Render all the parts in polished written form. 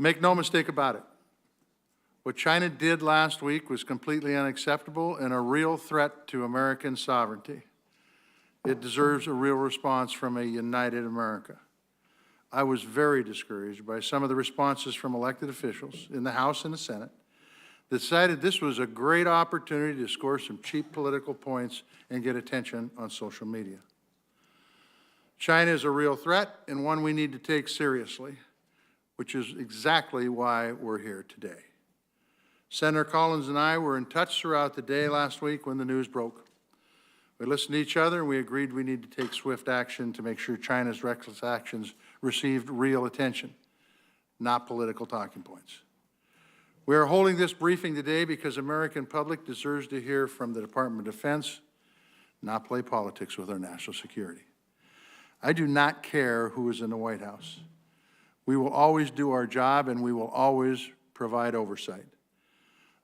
Make no mistake about it. What China did last week was completely unacceptable and a real threat to American sovereignty. It deserves a real response from a united America. I was very discouraged by some of the responses from elected officials in the House and the Senate that decided this was a great opportunity to score some cheap political points and get attention on social media. China is a real threat and one we need to take seriously, which is exactly why we're here today. Senator Collins and I were in touch throughout the day last week when the news broke. We listened to each other and we agreed we need to take swift action to make sure China's reckless actions received real attention, not political talking points. We are holding this briefing today because the American public deserves to hear from the Department of Defense, not play politics with our national security. I do not care who is in the White House. We will always do our job and we will always provide oversight.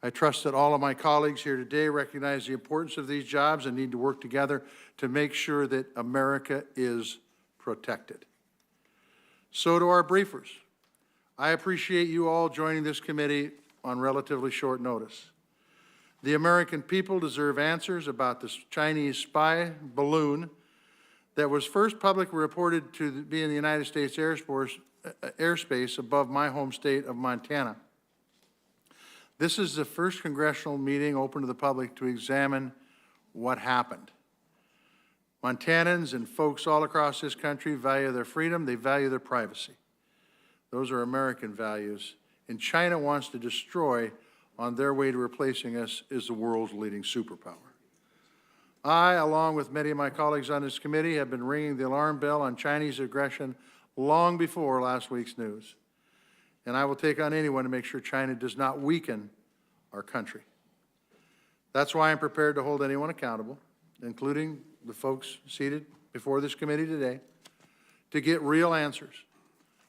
I trust that all of my colleagues here today recognize the importance of these jobs and need to work together to make sure that America is protected. So to our briefers, I appreciate you all joining this committee on relatively short notice. The American people deserve answers about this Chinese spy balloon that was first publicly reported to be in the United States airspace above my home state of Montana. This is the first congressional meeting open to the public to examine what happened. Montanans and folks all across this country value their freedom, they value their privacy. Those are American values, and China wants to destroy on their way to replacing us as the world's leading superpower. I, along with many of my colleagues on this committee, have been ringing the alarm bell on Chinese aggression long before last week's news. And I will take on anyone to make sure China does not weaken our country. That's why I'm prepared to hold anyone accountable, including the folks seated before this committee today, to get real answers.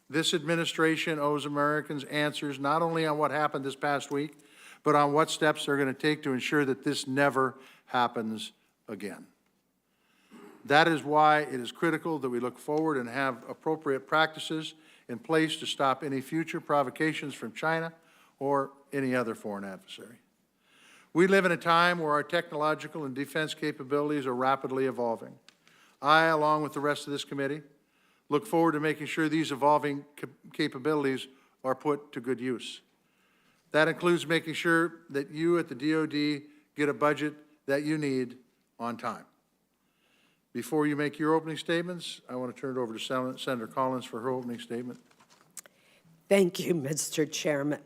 This administration owes Americans answers not only on what happened this past week, but on what steps they're going to take to ensure that this never happens again. That is why it is critical that we look forward and have appropriate practices in place to stop any future provocations from China or any other foreign adversary. We live in a time where our technological and defense capabilities are rapidly evolving. I, along with the rest of this committee, look forward to making sure these evolving capabilities are put to good use. That includes making sure that you at the DoD get a budget that you need on time. Before you make your opening statements, I want to turn it over to Senator Collins for her opening statement. Thank you, Mr. Chairman.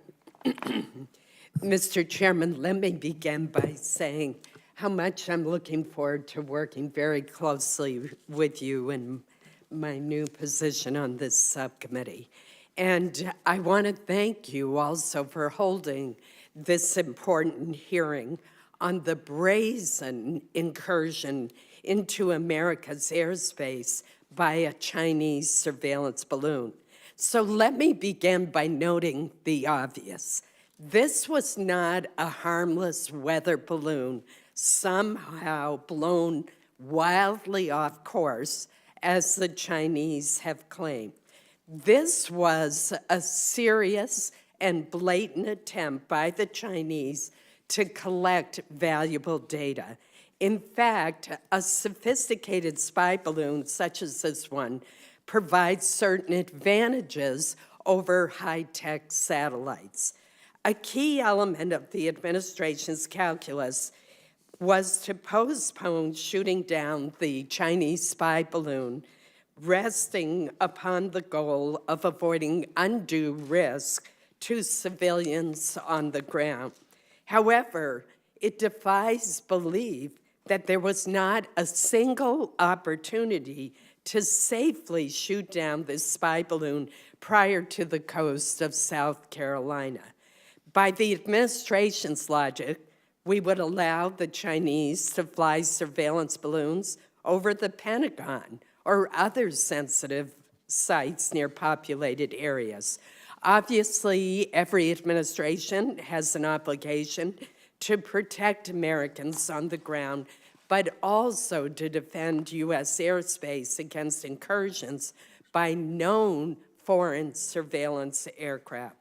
Mr. Chairman, let me begin by saying how much I'm looking forward to working very closely with you in my new position on this subcommittee. And I want to thank you also for holding this important hearing on the brazen incursion into America's airspace by a Chinese surveillance balloon. So let me begin by noting the obvious. This was not a harmless weather balloon somehow blown wildly off course, as the Chinese have claimed. This was a serious and blatant attempt by the Chinese to collect valuable data. In fact, a sophisticated spy balloon such as this one provides certain advantages over high-tech satellites. A key element of the administration's calculus was to postpone shooting down the Chinese spy balloon, resting upon the goal of avoiding undue risk to civilians on the ground. However, it defies belief that there was not a single opportunity to safely shoot down this spy balloon prior to the coast of South Carolina. By the administration's logic, we would allow the Chinese to fly surveillance balloons over the Pentagon or other sensitive sites near populated areas. Obviously, every administration has an obligation to protect Americans on the ground, but also to defend U.S. airspace against incursions by known foreign surveillance aircraft.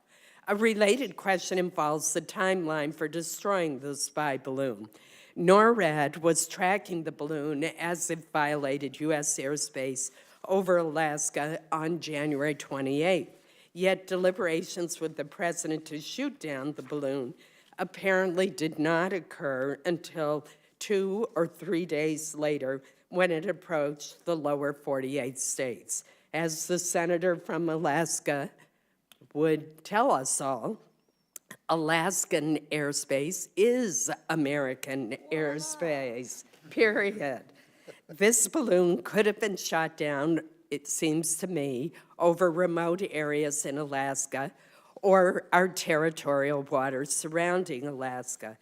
A related question involves the timeline for destroying the spy balloon. NORAD was tracking the balloon as it violated U.S. airspace over Alaska on January 28th. Yet deliberations with the president to shoot down the balloon apparently did not occur until 2 or 3 days later when it approached the lower 48 states. As the senator from Alaska would tell us all, Alaskan airspace is American airspace, period. This balloon could have been shot down, it seems to me, over remote areas in Alaska or our territorial waters surrounding Alaska.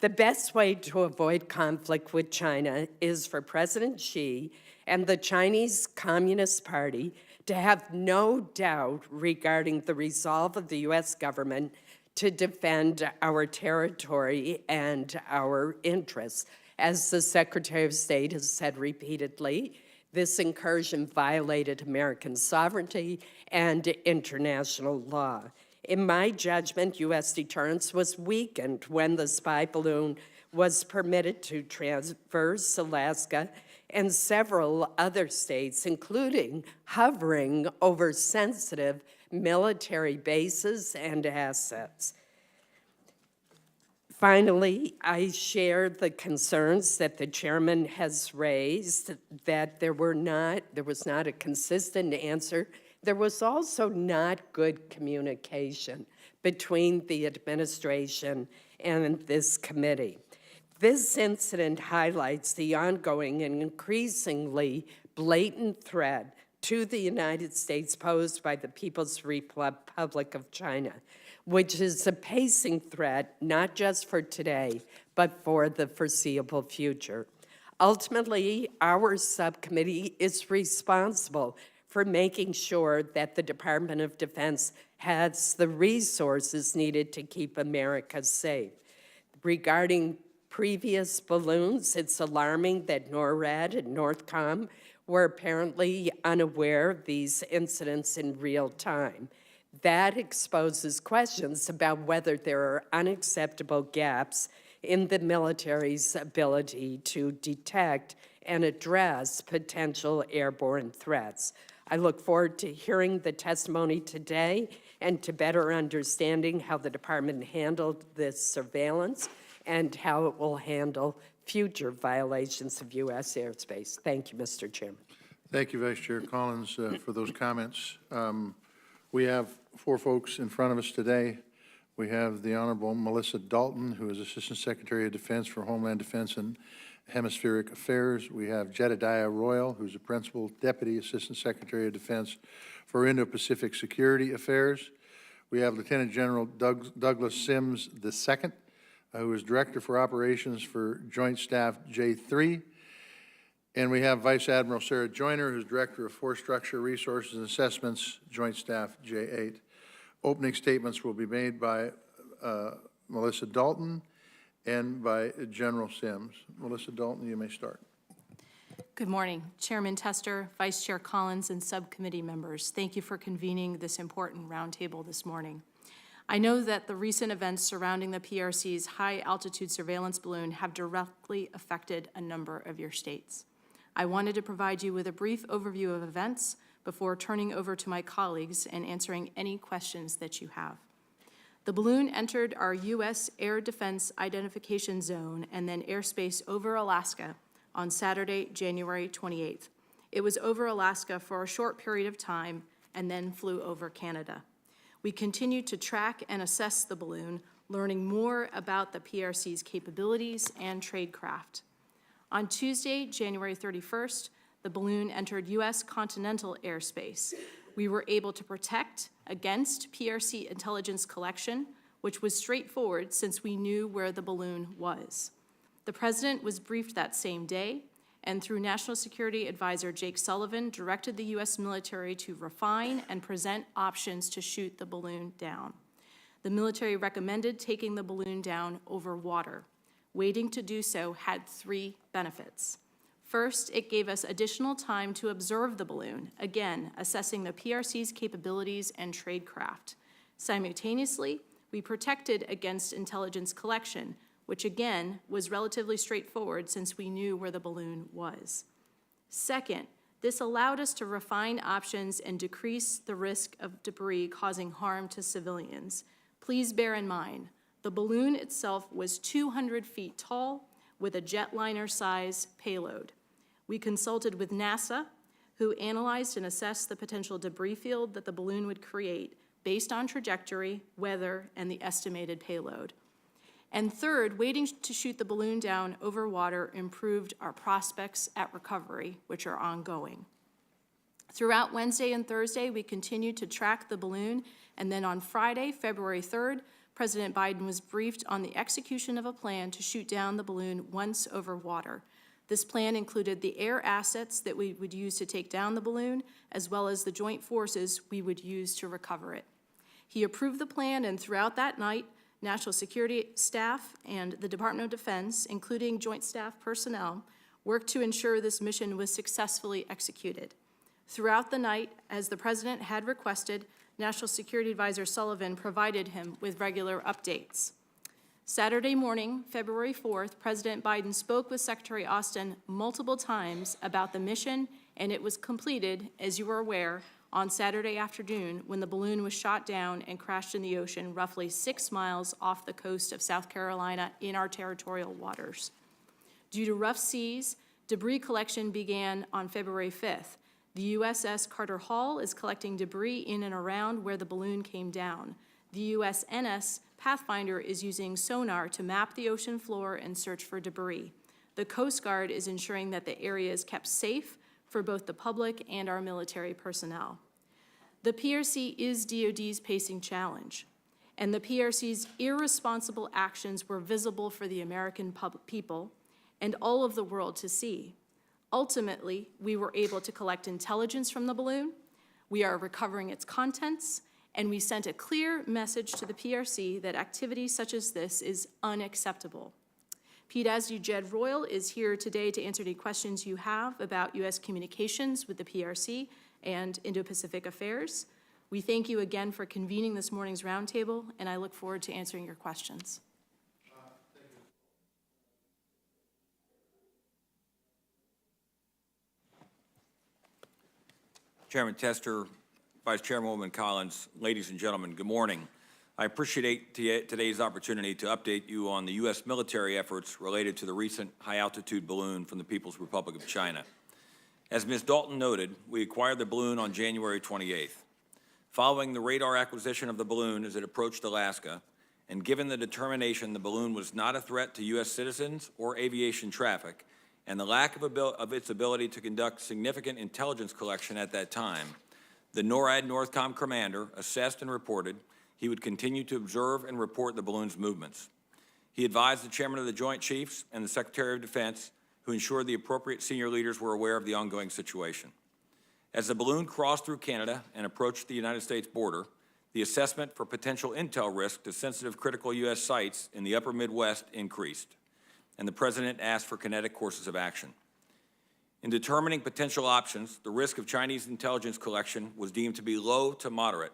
The best way to avoid conflict with China is for President Xi and the Chinese Communist Party to have no doubt regarding the resolve of the U.S. government to defend our territory and our interests. As the Secretary of State has said repeatedly, this incursion violated American sovereignty and international law. In my judgment, U.S. deterrence was weakened when the spy balloon was permitted to traverse Alaska and several other states, including hovering over sensitive military bases and assets. Finally, I share the concerns that the chairman has raised, that there was not a consistent answer. There was also not good communication between the administration and this committee. This incident highlights the ongoing and increasingly blatant threat to the United States posed by the People's Republic of China, which is a pacing threat not just for today, but for the foreseeable future. Ultimately, our subcommittee is responsible for making sure that the Department of Defense has the resources needed to keep America safe. Regarding previous balloons, it's alarming that NORAD and NORTHCOM were apparently unaware of these incidents in real time. That exposes questions about whether there are unacceptable gaps in the military's ability to detect and address potential airborne threats. I look forward to hearing the testimony today and to better understanding how the department handled this surveillance and how it will handle future violations of U.S. airspace. Thank you, Mr. Chairman. Thank you, Vice Chair Collins, for those comments. We have 4 folks in front of us today. We have the Honorable Melissa Dalton, who is Assistant Secretary of Defense for Homeland Defense and Hemispheric Affairs. We have Jedediah Royal, who's a Principal Deputy Assistant Secretary of Defense for Indo-Pacific Security Affairs. We have Lieutenant General Douglas Sims II, who is Director for Operations for Joint Staff J3. And we have Vice Admiral Sarah Joyner, who's Director of Force Structure, Resources, and Assessments, Joint Staff J8. Opening statements will be made by Melissa Dalton and by General Sims. Melissa Dalton, you may start. Good morning, Chairman Tester, Vice Chair Collins, and subcommittee members. Thank you for convening this important roundtable this morning. I know that the recent events surrounding the PRC's high-altitude surveillance balloon have directly affected a number of your states. I wanted to provide you with a brief overview of events before turning over to my colleagues and answering any questions that you have. The balloon entered our U.S. Air Defense Identification Zone and then airspace over Alaska on Saturday, January 28th. It was over Alaska for a short period of time and then flew over Canada. We continued to track and assess the balloon, learning more about the PRC's capabilities and tradecraft. On Tuesday, January 31st, the balloon entered U.S. continental airspace. We were able to protect against PRC intelligence collection, which was straightforward since we knew where the balloon was. The President was briefed that same day, and through National Security Advisor Jake Sullivan, directed the U.S. military to refine and present options to shoot the balloon down. The military recommended taking the balloon down over water. Waiting to do so had 3 benefits. First, it gave us additional time to observe the balloon, again, assessing the PRC's capabilities and tradecraft. Simultaneously, we protected against intelligence collection, which again was relatively straightforward since we knew where the balloon was. Second, this allowed us to refine options and decrease the risk of debris causing harm to civilians. Please bear in mind, the balloon itself was 200 feet tall with a jetliner-size payload. We consulted with NASA, who analyzed and assessed the potential debris field that the balloon would create based on trajectory, weather, and the estimated payload. And third, waiting to shoot the balloon down over water improved our prospects at recovery, which are ongoing. Throughout Wednesday and Thursday, we continued to track the balloon, and then on Friday, February 3rd, President Biden was briefed on the execution of a plan to shoot down the balloon once over water. This plan included the air assets that we would use to take down the balloon, as well as the joint forces we would use to recover it. He approved the plan, and throughout that night, National Security staff and the Department of Defense, including Joint Staff personnel, worked to ensure this mission was successfully executed. Throughout the night, as the President had requested, National Security Advisor Sullivan provided him with regular updates. Saturday morning, February 4th, President Biden spoke with Secretary Austin multiple times about the mission, and it was completed, as you are aware, on Saturday afternoon when the balloon was shot down and crashed in the ocean roughly 6 miles off the coast of South Carolina in our territorial waters. Due to rough seas, debris collection began on February 5th. The USS Carter Hall is collecting debris in and around where the balloon came down. The USNS Pathfinder is using sonar to map the ocean floor and search for debris. The Coast Guard is ensuring that the area is kept safe for both the public and our military personnel. The PRC is DoD's pacing challenge, and the PRC's irresponsible actions were visible for the American people and all of the world to see. Ultimately, we were able to collect intelligence from the balloon, we are recovering its contents, and we sent a clear message to the PRC that activity such as this is unacceptable. PDASU Jed Royal is here today to answer any questions you have about U.S. communications with the PRC and Indo-Pacific affairs. We thank you again for convening this morning's roundtable, and I look forward to answering your questions. Chairman Tester, Vice Chairwoman Collins, ladies and gentlemen, good morning. I appreciate today's opportunity to update you on the U.S. military efforts related to the recent high-altitude balloon from the People's Republic of China. As Ms. Dalton noted, we acquired the balloon on January 28th. Following the radar acquisition of the balloon as it approached Alaska, and given the determination the balloon was not a threat to U.S. citizens or aviation traffic, and the lack of its ability to conduct significant intelligence collection at that time, the NORAD NORTHCOM commander assessed and reported he would continue to observe and report the balloon's movements. He advised the Chairman of the Joint Chiefs and the Secretary of Defense, who ensured the appropriate senior leaders were aware of the ongoing situation. As the balloon crossed through Canada and approached the United States border, the assessment for potential intel risk to sensitive critical U.S. sites in the upper Midwest increased, and the President asked for kinetic courses of action. In determining potential options, the risk of Chinese intelligence collection was deemed to be low to moderate,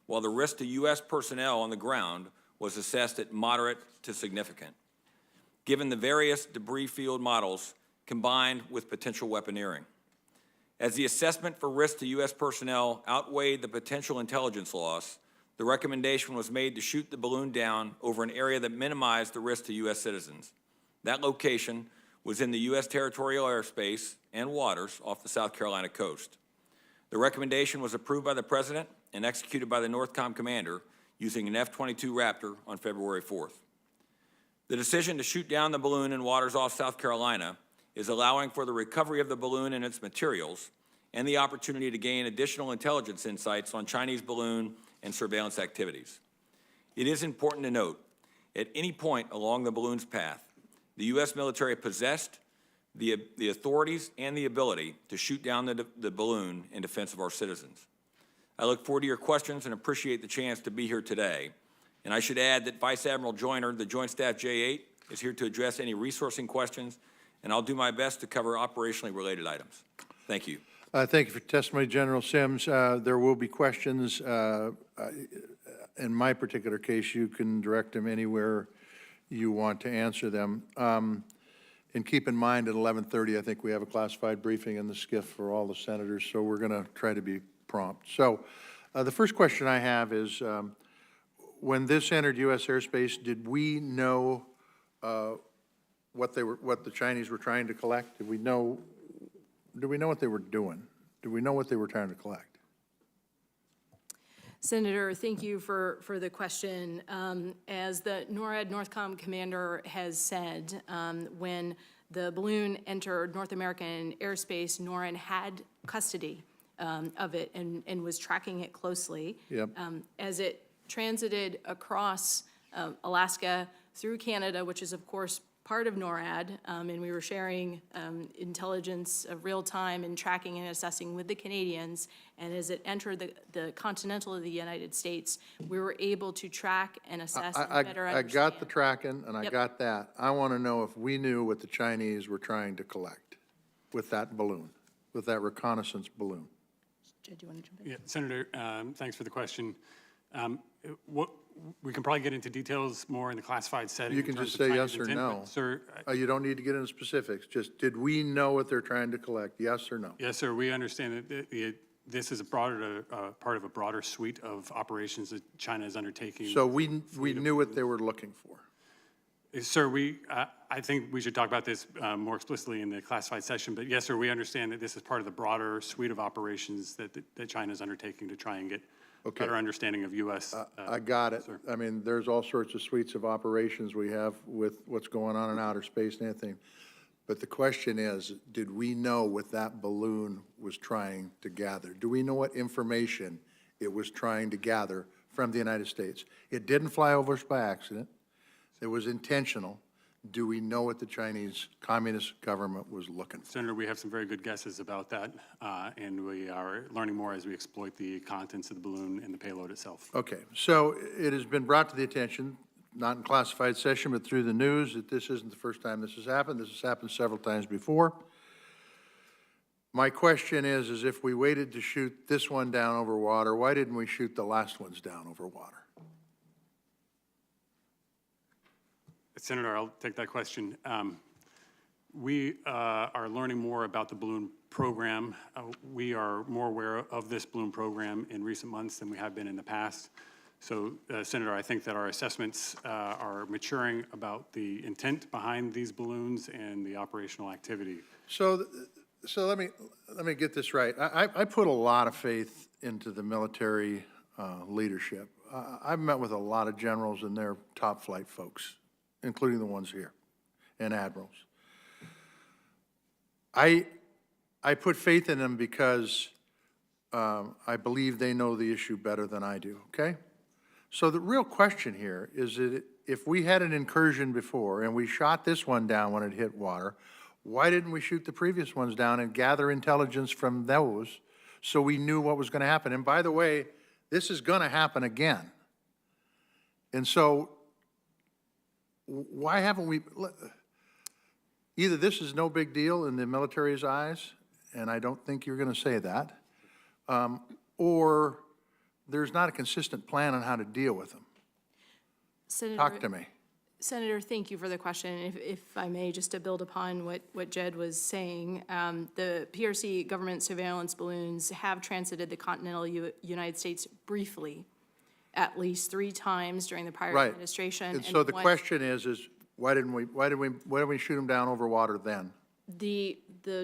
while the risk to U.S. personnel on the ground was assessed at moderate to significant, given the various debris field models combined with potential weaponeering. As the assessment for risk to U.S. personnel outweighed the potential intelligence loss, the recommendation was made to shoot the balloon down over an area that minimized the risk to U.S. citizens. That location was in the U.S. territorial airspace and waters off the South Carolina coast. The recommendation was approved by the President and executed by the NORTHCOM commander using an F-22 Raptor on February 4th. The decision to shoot down the balloon in waters off South Carolina is allowing for the recovery of the balloon and its materials and the opportunity to gain additional intelligence insights on Chinese balloon and surveillance activities. It is important to note, at any point along the balloon's path, the U.S. military possessed the authorities and the ability to shoot down the balloon in defense of our citizens. I look forward to your questions and appreciate the chance to be here today. And I should add that Vice Admiral Joyner, the Joint Staff J-8, is here to address any resourcing questions, and I'll do my best to cover operationally related items. Thank you. Thank you for testimony, General Sims. There will be questions. In my particular case, you can direct them anywhere you want to answer them. And keep in mind, at 11:30, I think we have a classified briefing in the SCIF for all the senators, so we're going to try to be prompt. So the first question I have is, when this entered U.S. airspace, did we know what the Chinese were trying to collect? Do we know what they were doing? Do we know what they were trying to collect? Senator, thank you for the question. As the NORAD Northcom commander has said, when the balloon entered North American airspace, NORAD had custody of it and was tracking it closely. Yep. As it transited across Alaska through Canada, which is, of course, part of NORAD, and we were sharing intelligence of real time and tracking and assessing with the Canadians. And as it entered the continental of the United States, we were able to track and assess and better understand. I got the tracking, and I Yep. got that. I want to know if we knew what the Chinese were trying to collect with that balloon, with that reconnaissance balloon. Jed, do you want to jump in? Yeah, Senator, thanks for the question. We can probably get into details more in the classified setting. You in can terms just of say China's yes or intent, no. but, Sir, You don't need to get into specifics. Just, did we know what they're trying to collect? Yes or no? yes, sir, we understand that this is a broader, part of a broader suite of operations that China is undertaking. So we knew what they were looking for. Sir, I think we should talk about this more explicitly in the classified session, but yes, sir, we understand that this is part of the broader suite of operations that China is undertaking to try and get Okay. better understanding of U.S. I got it. sir. I mean, there's all sorts of suites of operations we have with what's going on in outer space and everything. But the question is, did we know what that balloon was trying to gather? Do we know what information it was trying to gather from the United States? It didn't fly over us by accident. It was intentional. Do we know what the Chinese Communist government was looking for? Senator, we have some very good guesses about that, and we are learning more as we exploit the contents of the balloon and the payload itself. Okay, so it has been brought to the attention, not in classified session, but through the news, that this isn't the first time this has happened. This has happened several times before. My question is if we waited to shoot this one down over water, why didn't we shoot the last ones down over water? Senator, I'll take that question. We are learning more about the balloon program. We are more aware of this balloon program in recent months than we have been in the past. So, Senator, I think that our assessments are maturing about the intent behind these balloons and the operational activity. So let me get this right. I put a lot of faith into the military leadership. I've met with a lot of generals and their top flight folks, including the ones here, and admirals. I put faith in them because I believe they know the issue better than I do, okay? So the real question here is that if we had an incursion before and we shot this one down when it hit water, why didn't we shoot the previous ones down and gather intelligence from those so we knew what was going to happen? And by the way, this is going to happen again. And so why haven't we, either this is no big deal in the military's eyes, and I don't think you're going to say that, or there's not a consistent plan on how to deal with them. Senator, Talk to me. Senator, thank you for the question. If I may, just to build upon what Jed was saying, the PRC government surveillance balloons have transited the continental United States briefly, at least 3 times during the prior Right. administration. And so the one- question is why didn't we shoot them down over water then? The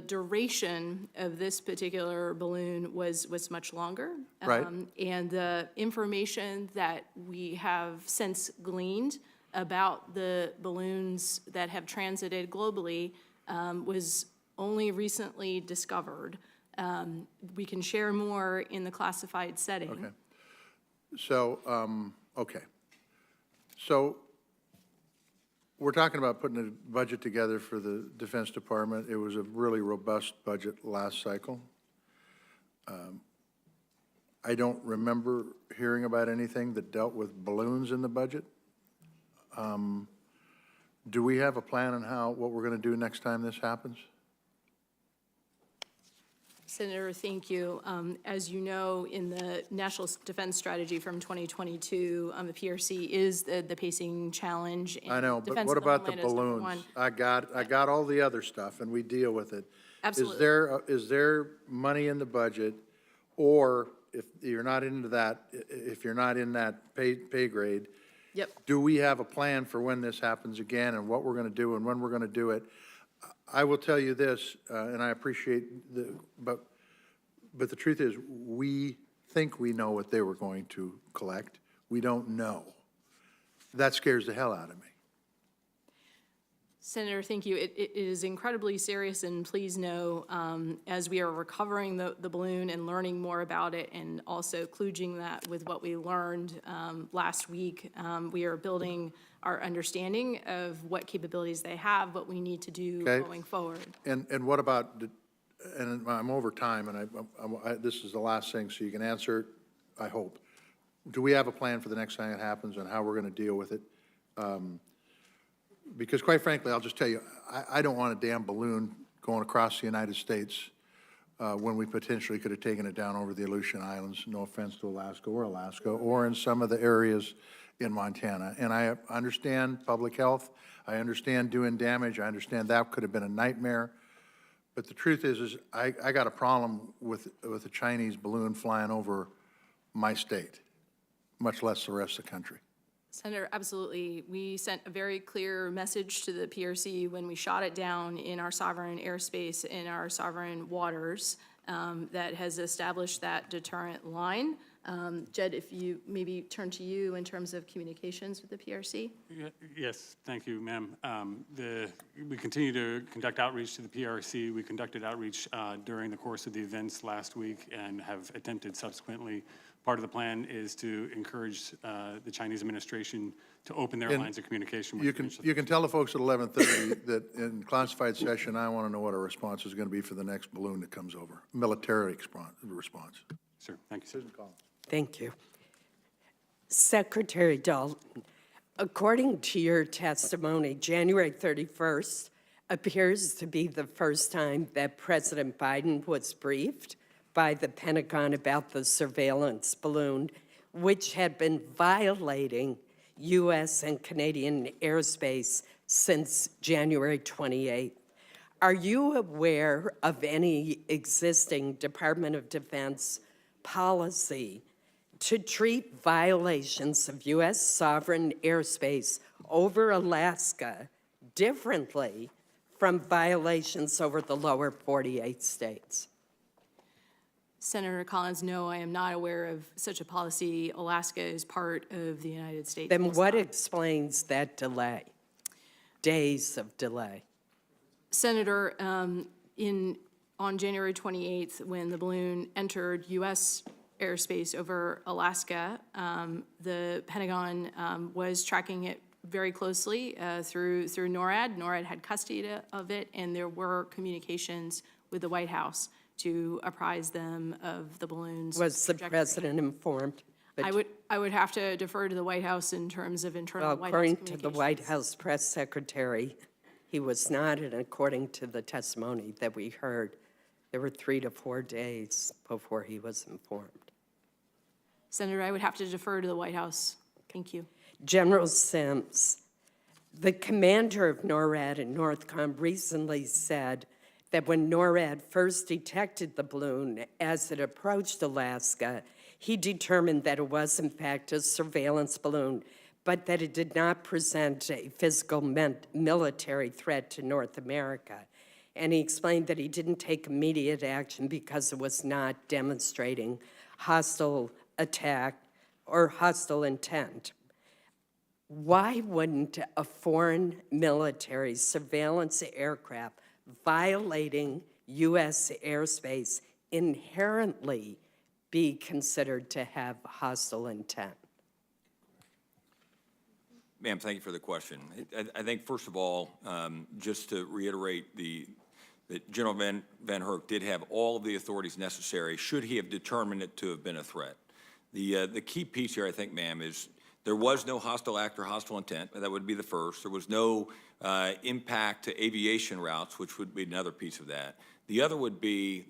duration of this particular balloon was much longer. Right. And the information that we have since gleaned about the balloons that have transited globally was only recently discovered. We can share more in the classified setting. Okay. So, okay. So we're talking about putting a budget together for the Defense Department. It was a really robust budget last cycle. I don't remember hearing about anything that dealt with balloons in the budget. Do we have a plan on what we're going to do next time this happens? Senator, thank you. As you know, in the National Defense Strategy from 2022, the PRC is the pacing challenge. I know, but what about the balloons? I got all the other stuff, and we deal with it. Absolutely. Is there money in the budget, or if you're not into that, if you're not in that pay grade, Yep. do we have a plan for when this happens again and what we're going to do and when we're going to do it? I will tell you this, and I appreciate but the truth is, we think we know what they were going to collect. We don't know. That scares the hell out of me. Senator, thank you. It is incredibly serious, and please know, as we are recovering the balloon and learning more about it, and also kludging that with what we learned last week, we are building our understanding of what capabilities they have, what we need to do going forward. And what about, and I'm over time, and this is the last thing, so you can answer it, I hope. Do we have a plan for the next time it happens and how we're going to deal with it? Because quite frankly, I'll just tell you, I don't want a damn balloon going across the United States when we potentially could have taken it down over the Aleutian Islands, no offense to Alaska, or in some of the areas in Montana. And I understand public health, I understand doing damage, I understand that could have been a nightmare. But the truth is I got a problem with a Chinese balloon flying over my state, much less the rest of the country. Senator, absolutely. We sent a very clear message to the PRC when we shot it down in our sovereign airspace, in our sovereign waters, that has established that deterrent line. Jed, if you maybe turn to you in terms of communications with the PRC. Yes, thank you, ma'am. We continue to conduct outreach to the PRC. We conducted outreach during the course of the events last week and have attempted subsequently. Part of the plan is to encourage the Chinese administration to open their lines of communication. You can tell the folks at 11:30 that in classified session, I want to know what our response is going to be for the next balloon that comes over, military response. Sir, thank you, sir. Susan Collins. Thank you. Secretary Dalton, according to your testimony, January 31st appears to be the first time that President Biden was briefed by the Pentagon about the surveillance balloon, which had been violating U.S. and Canadian airspace since January 28th. Are you aware of any existing Department of Defense policy to treat violations of U.S. sovereign airspace over Alaska differently from violations over the lower 48 states? Senator Collins, no, I am not aware of such a policy. Alaska is part of the United States. Then what explains that delay, days of delay? Senator, on January 28th, when the balloon entered U.S. airspace over Alaska, the Pentagon was tracking it very closely through NORAD. NORAD had custody of it, and there were communications with the White House to apprise them of the balloon's Was the trajectory. president informed? I would have to defer to the White House in terms of internal Well, White House according to the communications. White House press secretary, he was not, and according to the testimony that we heard, there were 3 to 4 days before he was informed. Senator, I would have to defer to the White House. Thank you. General Sims, the commander of NORAD and NORTHCOM recently said that when NORAD first detected the balloon as it approached Alaska, he determined that it was in fact a surveillance balloon, but that it did not present a physical military threat to North America. And he explained that he didn't take immediate action because it was not demonstrating hostile attack or hostile intent. Why wouldn't a foreign military surveillance aircraft violating U.S. airspace inherently be considered to have hostile intent? Ma'am, thank you for the question. I think, first of all, just to reiterate that General Van Herk did have all of the authorities necessary should he have determined it to have been a threat. The key piece here, I think, ma'am, is there was no hostile act or hostile intent. That would be the first. There was no impact to aviation routes, which would be another piece of that. The other would be,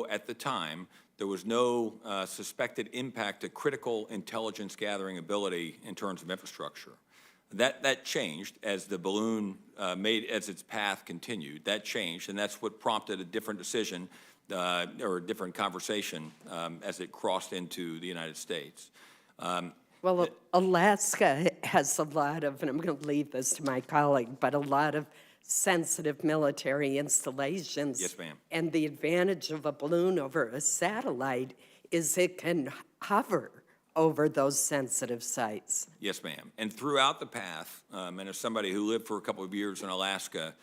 at the time, there was no suspected impact to critical intelligence gathering ability in terms of infrastructure. That changed as the balloon as its path continued. That changed, and that's what prompted a different decision or a different conversation as it crossed into the United States. Well, Alaska has a lot of, and I'm going to leave this to my colleague, but a lot of sensitive military installations. Yes, ma'am. And the advantage of a balloon over a satellite is it can hover over those sensitive sites. Yes, ma'am. And throughout the path, and as somebody who lived for a couple of years in Alaska,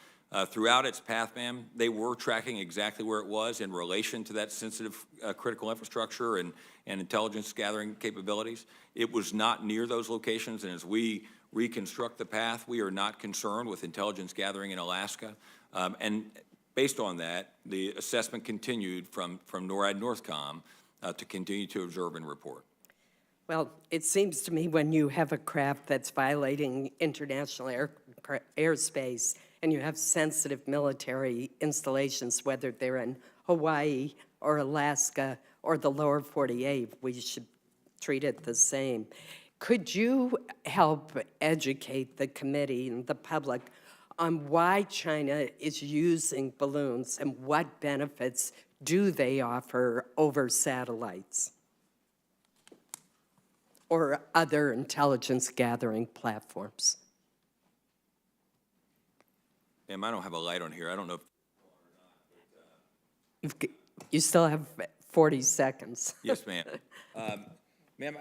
throughout its path, ma'am, they were tracking exactly where it was in relation to that sensitive critical infrastructure and intelligence gathering capabilities. It was not near those locations, and as we reconstruct the path, we are not concerned with intelligence gathering in Alaska. And based on that, the assessment continued from NORAD Northcom to continue to observe and report. Well, it seems to me when you have a craft that's violating international airspace and you have sensitive military installations, whether they're in Hawaii or Alaska or the lower 48, we should treat it the same. Could you help educate the committee and the public on why China is using balloons and what benefits do they offer over satellites or other intelligence gathering platforms? Ma'am, I don't have a light on here. I don't know if... You still have 40 seconds. Yes, ma'am. Ma'am,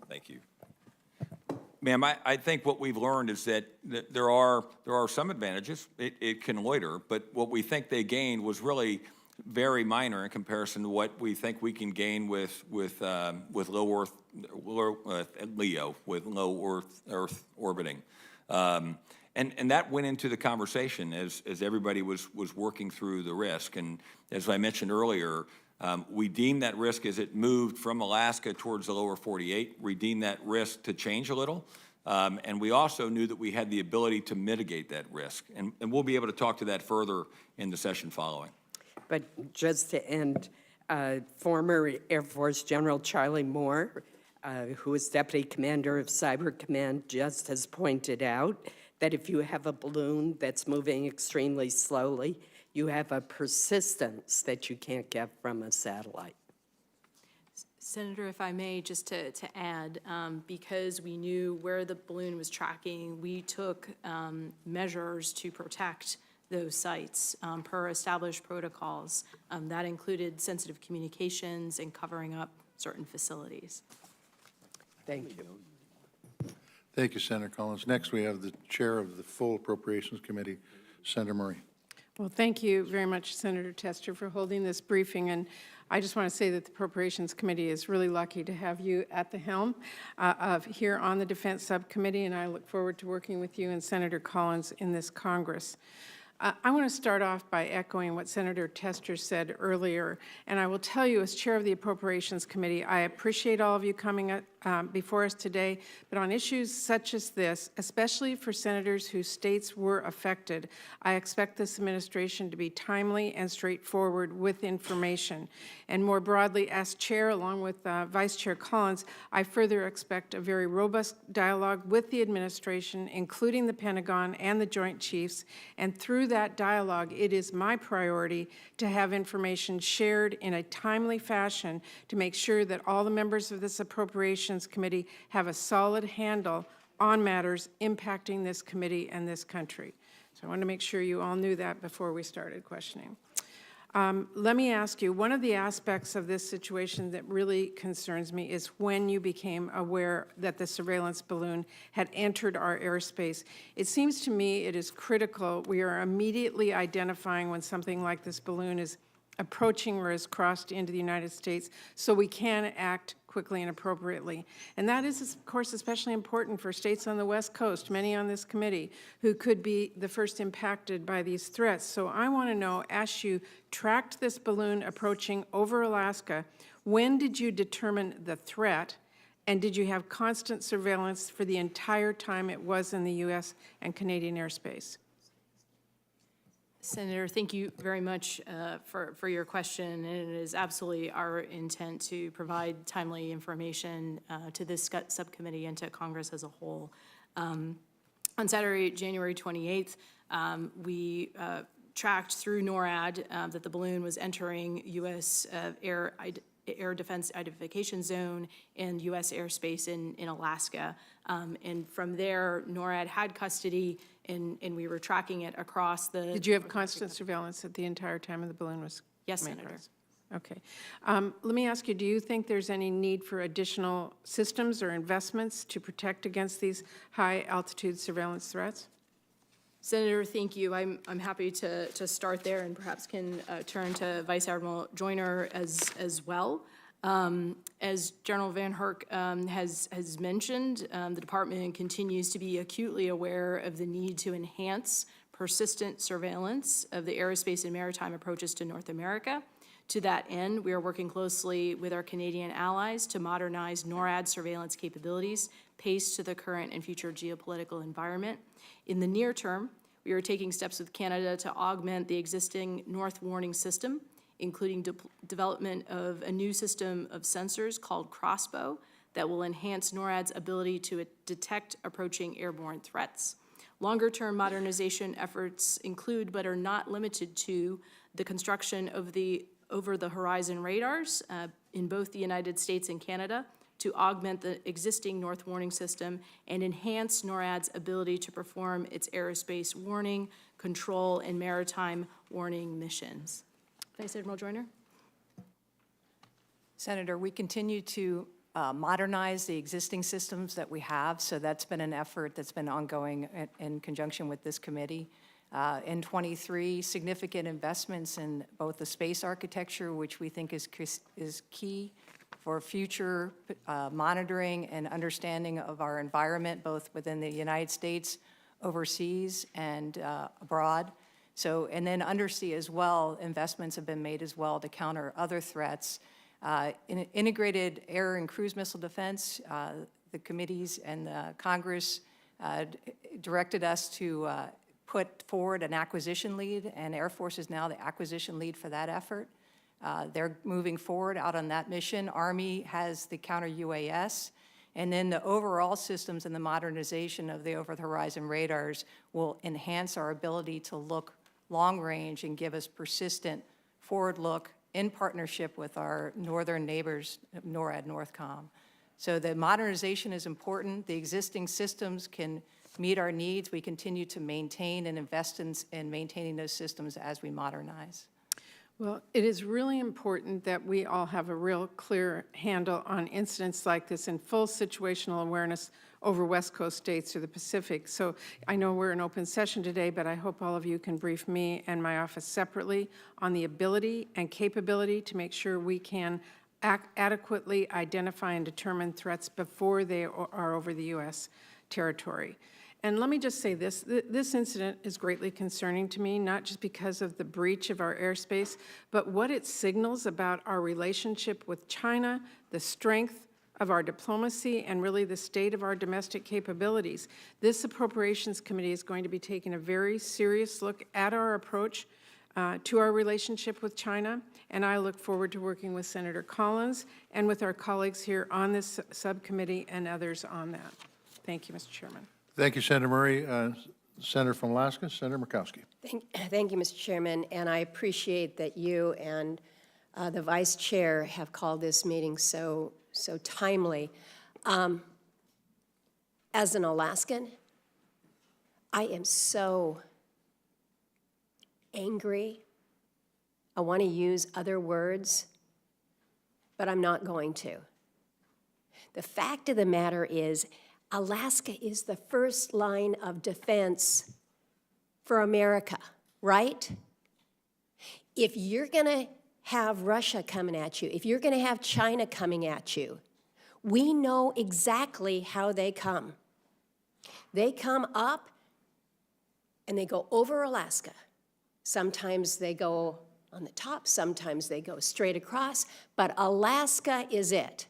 thank you. Ma'am, I think what we've learned is that there are some advantages. It can loiter, but what we think they gained was really very minor in comparison to what we think we can gain with low Earth orbiting. And that went into the conversation as everybody was working through the risk. And as I mentioned earlier, we deemed that risk as it moved from Alaska towards the lower 48. We deemed that risk to change a little. And we also knew that we had the ability to mitigate that risk. And we'll be able to talk to that further in the session following. But just to end, former Air Force General Charlie Moore, who is Deputy Commander of Cyber Command, just has pointed out that if you have a balloon that's moving extremely slowly, you have a persistence that you can't get from a satellite. Senator, if I may, just to add, because we knew where the balloon was tracking, we took measures to protect those sites per established protocols. That included sensitive communications and covering up certain facilities. Thank you. Thank you, Senator Collins. Next, we have the Chair of the Full Appropriations Committee, Senator Murray. Well, thank you very much, Senator Tester, for holding this briefing. And I just want to say that the Appropriations Committee is really lucky to have you at the helm here on the Defense Subcommittee, and I look forward to working with you and Senator Collins in this Congress. I want to start off by echoing what Senator Tester said earlier, and I will tell you as Chair of the Appropriations Committee, I appreciate all of you coming before us today, but on issues such as this, especially for senators whose states were affected, I expect this administration to be timely and straightforward with information. And more broadly, as Chair, along with Vice Chair Collins, I further expect a very robust dialogue with the administration, including the Pentagon and the Joint Chiefs, and through that dialogue, it is my priority to have information shared in a timely fashion to make sure that all the members of this Appropriations Committee have a solid handle on matters impacting this committee and this country. So I want to make sure you all knew that before we started questioning. Let me ask you, one of the aspects of this situation that really concerns me is when you became aware that the surveillance balloon had entered our airspace. It seems to me it is critical we are immediately identifying when something like this balloon is approaching or has crossed into the United States so we can act quickly and appropriately. And that is, of course, especially important for states on the West Coast, many on this committee, who could be the first impacted by these threats. So I want to know, as you tracked this balloon approaching over Alaska, when did you determine the threat, and did you have constant surveillance for the entire time it was in the U.S. and Canadian airspace? Senator, thank you very much for your question, and it is absolutely our intent to provide timely information to this subcommittee and to Congress as a whole. On Saturday, January 28th, we tracked through NORAD that the balloon was entering U.S. Air Defense Identification Zone and U.S. airspace in Alaska. And from there, NORAD had custody, and we were tracking it across the... Did you have constant surveillance at the entire time of the balloon was? Yes, coming Senator. across? Okay. Let me ask you, do you think there's any need for additional systems or investments to protect against these high-altitude surveillance threats? Senator, thank you. I'm happy to start there and perhaps can turn to Vice Admiral Joyner as well. As General Van Herk has mentioned, the department continues to be acutely aware of the need to enhance persistent surveillance of the aerospace and maritime approaches to North America. To that end, we are working closely with our Canadian allies to modernize NORAD surveillance capabilities paced to the current and future geopolitical environment. In the near term, we are taking steps with Canada to augment the existing North Warning System, including development of a new system of sensors called Crossbow that will enhance NORAD's ability to detect approaching airborne threats. Longer-term modernization efforts include, but are not limited to, the construction of the over-the-horizon radars in both the United States and Canada to augment the existing North Warning System and enhance NORAD's ability to perform its aerospace warning, control, and maritime warning missions. Vice Admiral Joyner? Senator, we continue to modernize the existing systems that we have, so that's been an effort that's been ongoing in conjunction with this committee. In 23, significant investments in both the space architecture, which we think is key for future monitoring and understanding of our environment, both within the United States, overseas, and abroad. So, and then undersea as well, investments have been made as well to counter other threats. In integrated air and cruise missile defense, the committees and the Congress directed us to put forward an acquisition lead, and Air Force is now the acquisition lead for that effort. They're moving forward out on that mission. Army has the counter-UAS, and then the overall systems and the modernization of the over-the-horizon radars will enhance our ability to look long range and give us persistent forward look in partnership with our northern neighbors, NORAD, NORTHCOM. So the modernization is important. The existing systems can meet our needs. We continue to maintain and invest in maintaining those systems as we modernize. Well, it is really important that we all have a real clear handle on incidents like this and full situational awareness over West Coast states or the Pacific. So I know we're in open session today, but I hope all of you can brief me and my office separately on the ability and capability to make sure we can adequately identify and determine threats before they are over the U.S. territory. And let me just say this, this incident is greatly concerning to me, not just because of the breach of our airspace, but what it signals about our relationship with China, the strength of our diplomacy, and really the state of our domestic capabilities. This Appropriations Committee is going to be taking a very serious look at our approach to our relationship with China, and I look forward to working with Senator Collins and with our colleagues here on this subcommittee and others on that. Thank you, Mr. Chairman. Thank you, Senator Murray. Senator from Alaska, Senator Murkowski. Thank you, Mr. Chairman, and I appreciate that you and the Vice Chair have called this meeting so timely. As an Alaskan, I am so angry. I want to use other words, but I'm not going to. The fact of the matter is, Alaska is the first line of defense for America, right? If you're going to have Russia coming at you, if you're going to have China coming at you, we know exactly how they come. They come up and they go over Alaska. Sometimes they go on the top, sometimes they go straight across, but Alaska is it.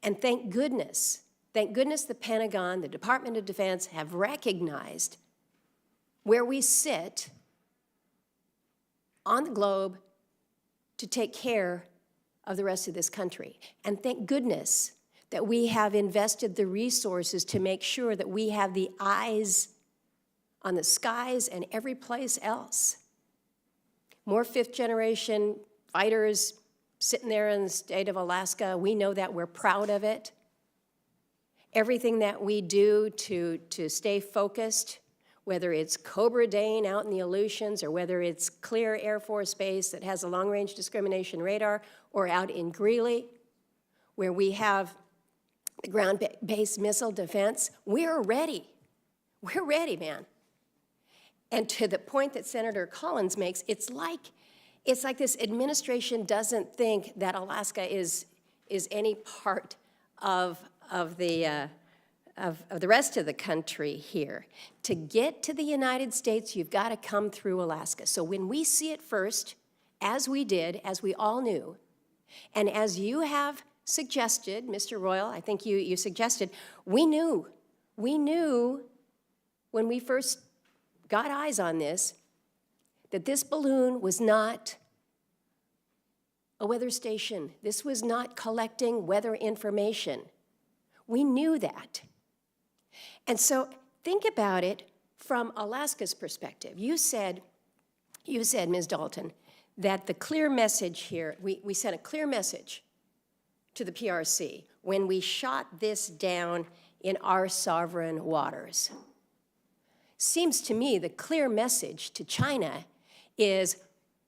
And thank goodness the Pentagon, the Department of Defense have recognized where we sit on the globe to take care of the rest of this country. And thank goodness that we have invested the resources to make sure that we have the eyes on the skies and every place else. More fifth-generation fighters sitting there in the state of Alaska. We know that. We're proud of it. Everything that we do to stay focused, whether it's Cobra Dane out in the Aleutians or whether it's Clear Air Force Base that has a long-range discrimination radar, or out in Greeley where we have the ground-based missile defense, we're ready. We're ready, man. And to the point that Senator Collins makes, it's like this administration doesn't think that Alaska is any part of the rest of the country here. To get to the United States, you've got to come through Alaska. So when we see it first, as we did, as we all knew, and as you have suggested, Mr. Royal, I think you suggested, we knew when we first got eyes on this, that this balloon was not a weather station. This was not collecting weather information. We knew that. And so think about it from Alaska's perspective. You said, Ms. Dalton, that the clear message here, we sent a clear message to the PRC when we shot this down in our sovereign waters. Seems to me the clear message to China is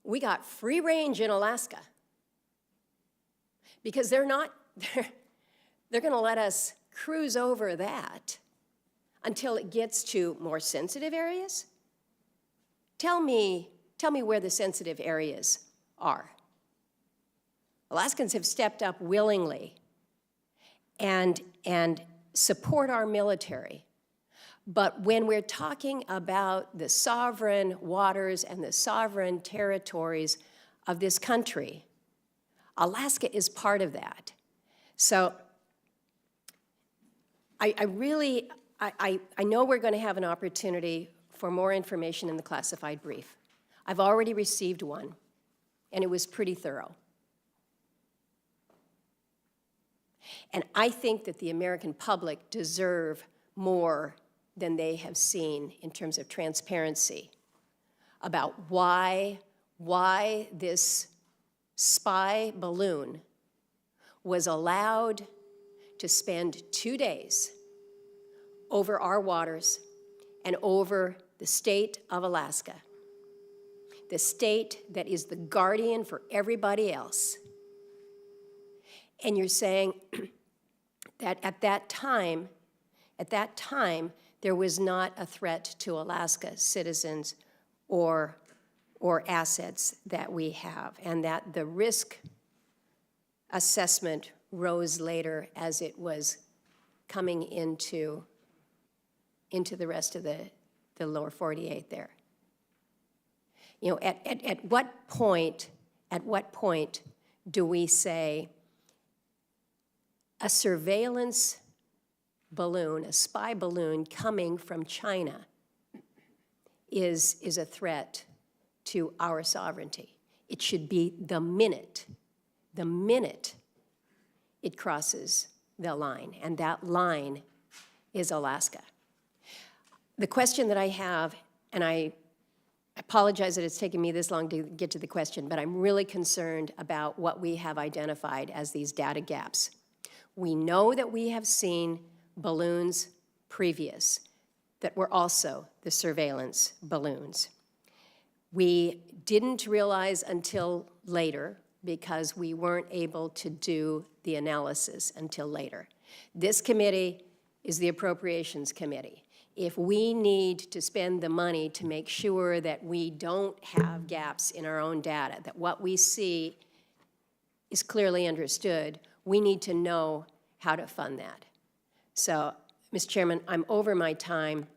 we got free range in Alaska, because they're going to let us cruise over that until it gets to more sensitive areas. Tell me where the sensitive areas are. Alaskans have stepped up willingly and support our military. But when we're talking about the sovereign waters and the sovereign territories of this country, Alaska is part of that. So I know we're going to have an opportunity for more information in the classified brief. I've already received one, and it was pretty thorough. And I think that the American public deserve more than they have seen in terms of transparency about why this spy balloon was allowed to spend 2 days over our waters and over the state of Alaska, the state that is the guardian for everybody else. And you're saying that at that time, there was not a threat to Alaska citizens or assets that we have, and that the risk assessment rose later as it was coming into the rest of the lower 48 there. You know, at what point do we say a surveillance balloon, a spy balloon coming from China is a threat to our sovereignty? It should be the minute it crosses the line, and that line is Alaska. The question that I have, and I apologize that it's taken me this long to get to the question, but I'm really concerned about what we have identified as these data gaps. We know that we have seen balloons previous that were also the surveillance balloons. We didn't realize until later because we weren't able to do the analysis until later. This committee is the Appropriations Committee. If we need to spend the money to make sure that we don't have gaps in our own data, that what we see is clearly understood, we need to know how to fund that. So, Mr. Chairman, I'm over my time.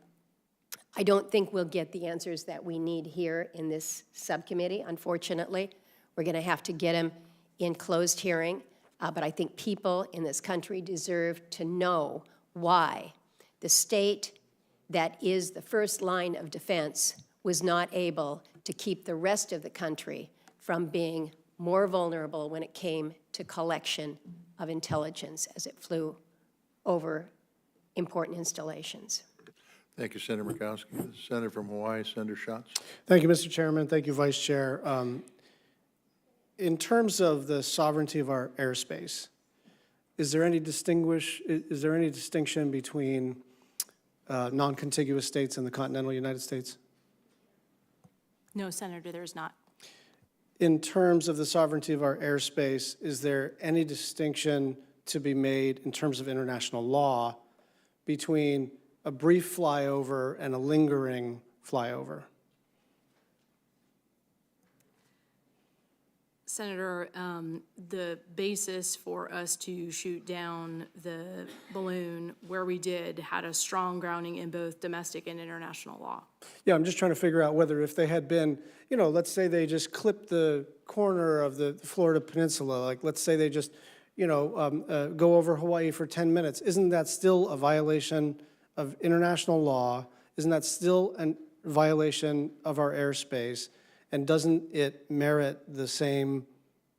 I don't think we'll get the answers that we need here in this subcommittee, unfortunately. We're going to have to get them in closed hearing, but I think people in this country deserve to know why the state that is the first line of defense was not able to keep the rest of the country from being more vulnerable when it came to collection of intelligence as it flew over important installations. Thank you, Senator Murkowski. The Senator from Hawaii, Senator Schatz. Thank you, Mr. Chairman. Thank you, Vice Chair. In terms of the sovereignty of our airspace, is there any distinction between non-contiguous states and the continental United States? No, Senator, there is not. In terms of the sovereignty of our airspace, is there any distinction to be made in terms of international law between a brief flyover and a lingering flyover? Senator, the basis for us to shoot down the balloon where we did had a strong grounding in both domestic and international law. Yeah, I'm just trying to figure out whether if they had been, you know, let's say they just clipped the corner of the Florida Peninsula, like let's say they just, you know, go over Hawaii for 10 minutes, isn't that still a violation of international law? Isn't that still a violation of our airspace? And doesn't it merit the same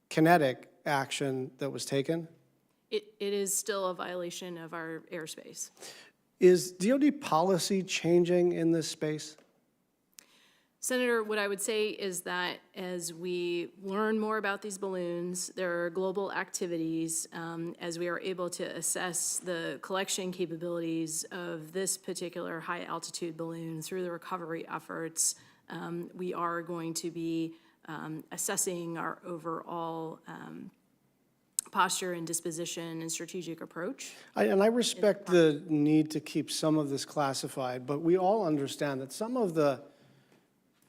kinetic action that was taken? It is still a violation of our airspace. Is DoD policy changing in this space? Senator, what I would say is that as we learn more about these balloons, there are global activities, as we are able to assess the collection capabilities of this particular high-altitude balloon through the recovery efforts, we are going to be assessing our overall posture and disposition and strategic approach. And I respect the need to keep some of this classified, but we all understand that some of the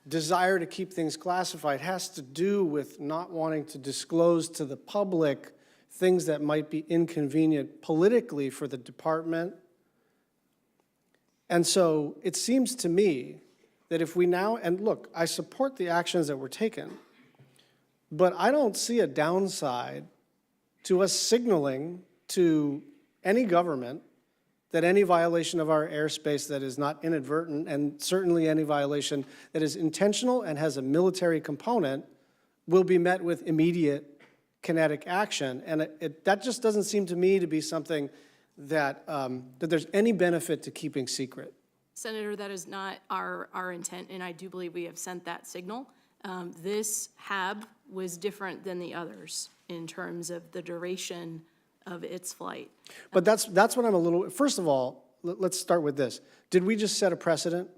desire to keep things classified has to do with not wanting to disclose to the public things that might be inconvenient politically for the department. And so it seems to me that if we now, and look, I support the actions that were taken, but I don't see a downside to us signaling to any government that any violation of our airspace that is not inadvertent, and certainly any violation that is intentional and has a military component, will be met with immediate kinetic action. And that just doesn't seem to me to be something that, that there's any benefit to keeping secret. Senator, that is not our intent, and I do believe we have sent that signal. This HAB was different than the others in terms of the duration of its flight. But that's what I'm a little, first of all, let's start with this. Did we just set a precedent?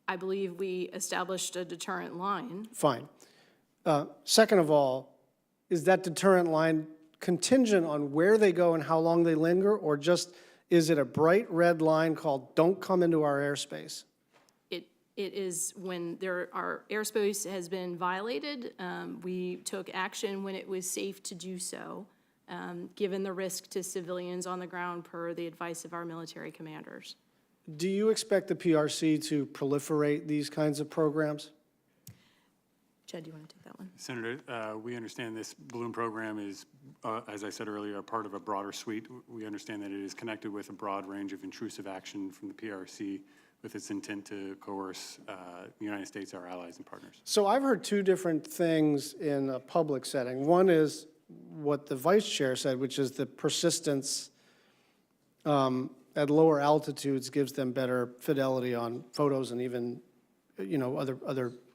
I believe we established a deterrent line. Fine. Second of all, is that deterrent line contingent on where they go and how long they linger, or just is it a bright red line called "Don't come into our airspace"? It is when our airspace has been violated. We took action when it was safe to do so, given the risk to civilians on the ground per the advice of our military commanders. Do you expect the PRC to proliferate these kinds of programs? Chad, do you want to take that one? Senator, we understand this balloon program is, as I said earlier, a part of a broader suite. We understand that it is connected with a broad range of intrusive action from the PRC with its intent to coerce the United States, our allies and partners. So I've heard two different things in a public setting. One is what the vice chair said, which is the persistence at lower altitudes gives them better fidelity on photos and even, you know,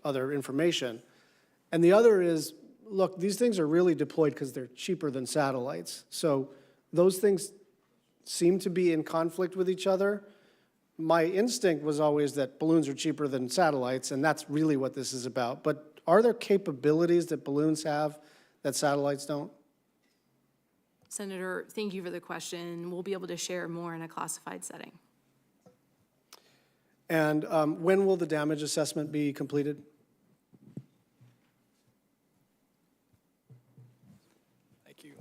other information. And the other is, look, these things are really deployed because they're cheaper than satellites. So those things seem to be in conflict with each other. My instinct was always that balloons are cheaper than satellites, and that's really what this is about. But are there capabilities that balloons have that satellites don't? Senator, thank you for the question. We'll be able to share more in a classified setting. And when will the damage assessment be completed? Thank you.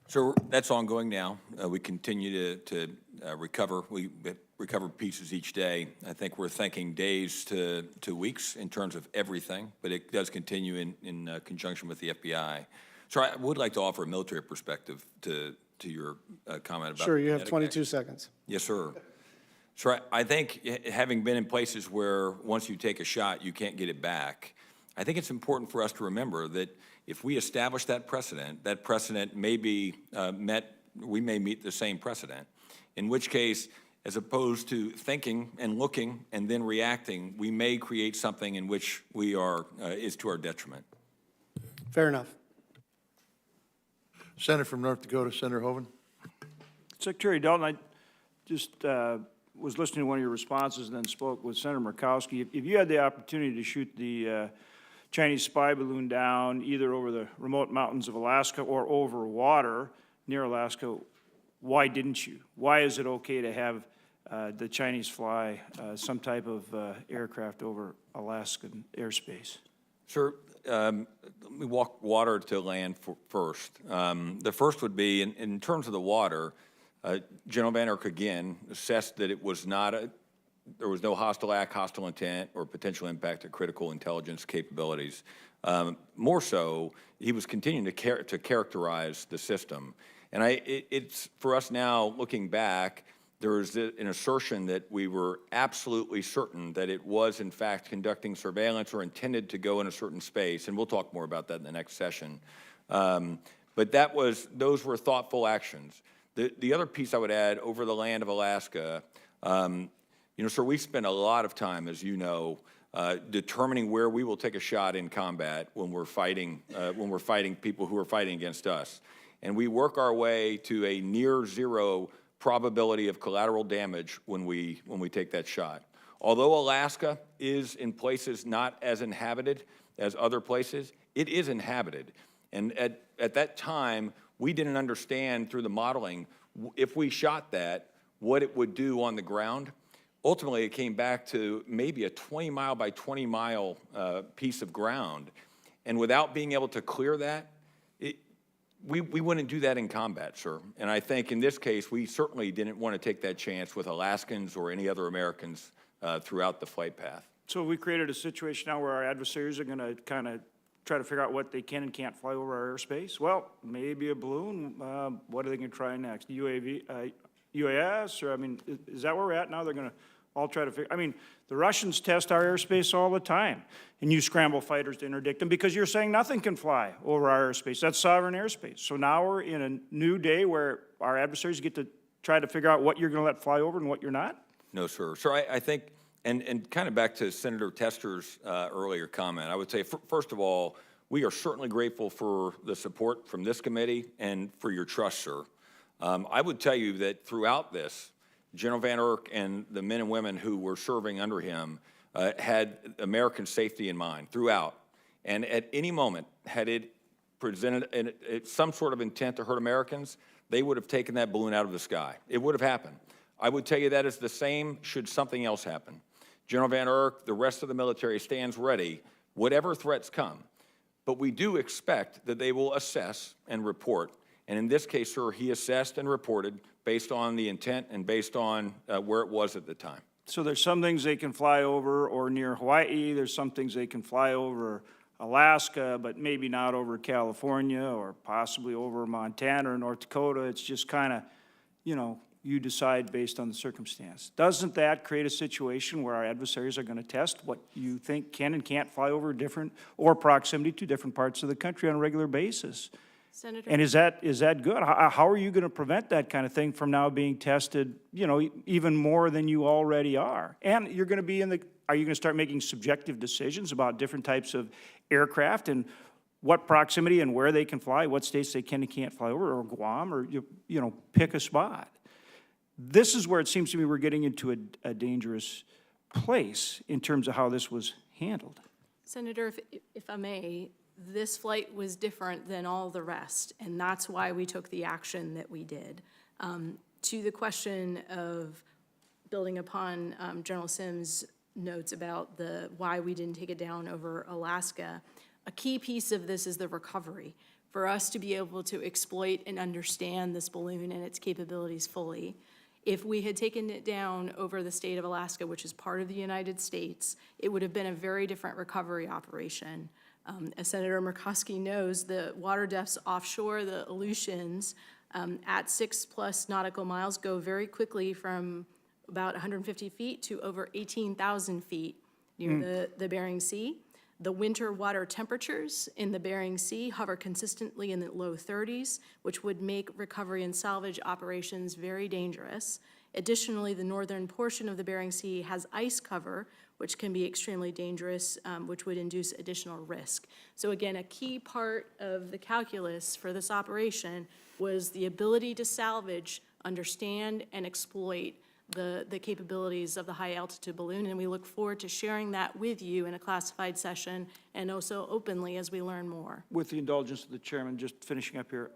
So that's ongoing now. We continue to recover. We recover pieces each day. I think we're thinking days to weeks in terms of everything, but it does continue in conjunction with the FBI. So I would like to offer a military perspective to your comment about. Sure, you have 22 seconds. Yes, sir. So I think having been in places where once you take a shot, you can't get it back, I think it's important for us to remember that if we establish that precedent may be we may meet the same precedent, in which case, as opposed to thinking and looking and then reacting, we may create something in which we are, is to our detriment. Fair enough. Senator from North Dakota, Senator Hoeven. Secretary Dalton, I just was listening to one of your responses and then spoke with Senator Murkowski. If you had the opportunity to shoot the Chinese spy balloon down either over the remote mountains of Alaska or over water near Alaska, why didn't you? Why is it okay to have the Chinese fly some type of aircraft over Alaskan airspace? Sir, let me walk water to land first. The first would be, in terms of the water, General Van Erck again assessed that it was not there was no hostile act, hostile intent, or potential impact to critical intelligence capabilities. More so, he was continuing to characterize the system. And it's for us now, looking back, there is an assertion that we were absolutely certain that it was, in fact, conducting surveillance or intended to go in a certain space, and we'll talk more about that in the next session. But those were thoughtful actions. The other piece I would add, over the land of Alaska, sir, we spend a lot of time, as you know, determining where we will take a shot in combat when we're fighting people who are fighting against us. And we work our way to a near zero probability of collateral damage when we take that shot. Although Alaska is in places not as inhabited as other places, it is inhabited. And at that time, we didn't understand through the modeling, if we shot that, what it would do on the ground. Ultimately, it came back to maybe a 20-mile by 20-mile piece of ground. And without being able to clear that, we wouldn't do that in combat, sir. And I think in this case, we certainly didn't want to take that chance with Alaskans or any other Americans throughout the flight path. So we created a situation now where our adversaries are going to kind of try to figure out what they can and can't fly over our airspace. Well, maybe a balloon. What are they going to try next? UAV, UAS? Or, I mean, is that where we're at now? They're going to all try to figure, I mean, the Russians test our airspace all the time and use scramble fighters to interdict them because you're saying nothing can fly over our airspace. That's sovereign airspace. So now we're in a new day where our adversaries get to try to figure out what you're going to let fly over and what you're not? No, sir. So I think, and kind of back to Senator Tester's earlier comment, I would say, first of all, we are certainly grateful for the support from this committee and for your trust, sir. I would tell you that throughout this, General Van Erck and the men and women who were serving under him had American safety in mind throughout. And at any moment, had it presented some sort of intent to hurt Americans, they would have taken that balloon out of the sky. It would have happened. I would tell you that is the same should something else happen. General Van Erck, the rest of the military stands ready, whatever threats come. But we do expect that they will assess and report. And in this case, sir, he assessed and reported based on the intent and based on where it was at the time. So there's some things they can fly over or near Hawaii. There's some things they can fly over Alaska, but maybe not over California or possibly over Montana or North Dakota. It's just kind of, you decide based on the circumstance. Doesn't that create a situation where our adversaries are going to test what you think can and can't fly over different or proximity to different parts of the country on a regular basis? Senator? And is that good? How are you going to prevent that kind of thing from now being tested, even more than you already are? And you're going to be are you going to start making subjective decisions about different types of aircraft and what proximity and where they can fly, what states they can and can't fly over, or Guam, or, pick a spot? This is where it seems to me we're getting into a dangerous place in terms of how this was handled. Senator, if I may, this flight was different than all the rest, and that's why we took the action that we did. To the question of building upon General Sims' notes about why we didn't take it down over Alaska, a key piece of this is the recovery. For us to be able to exploit and understand this balloon and its capabilities fully, if we had taken it down over the state of Alaska, which is part of the United States, it would have been a very different recovery operation. As Senator Murkowski knows, the water depths offshore, the Aleutians, at 6+ nautical miles go very quickly from about 150 feet to over 18,000 feet near the Bering Sea. The winter water temperatures in the Bering Sea hover consistently in the low 30s, which would make recovery and salvage operations very dangerous. Additionally, the northern portion of the Bering Sea has ice cover, which can be extremely dangerous, which would induce additional risk. So again, a key part of the calculus for this operation was the ability to salvage, understand, and exploit the capabilities of the high-altitude balloon, and we look forward to sharing that with you in a classified session and also openly as we learn more. With the indulgence of the chairman, just finishing up here,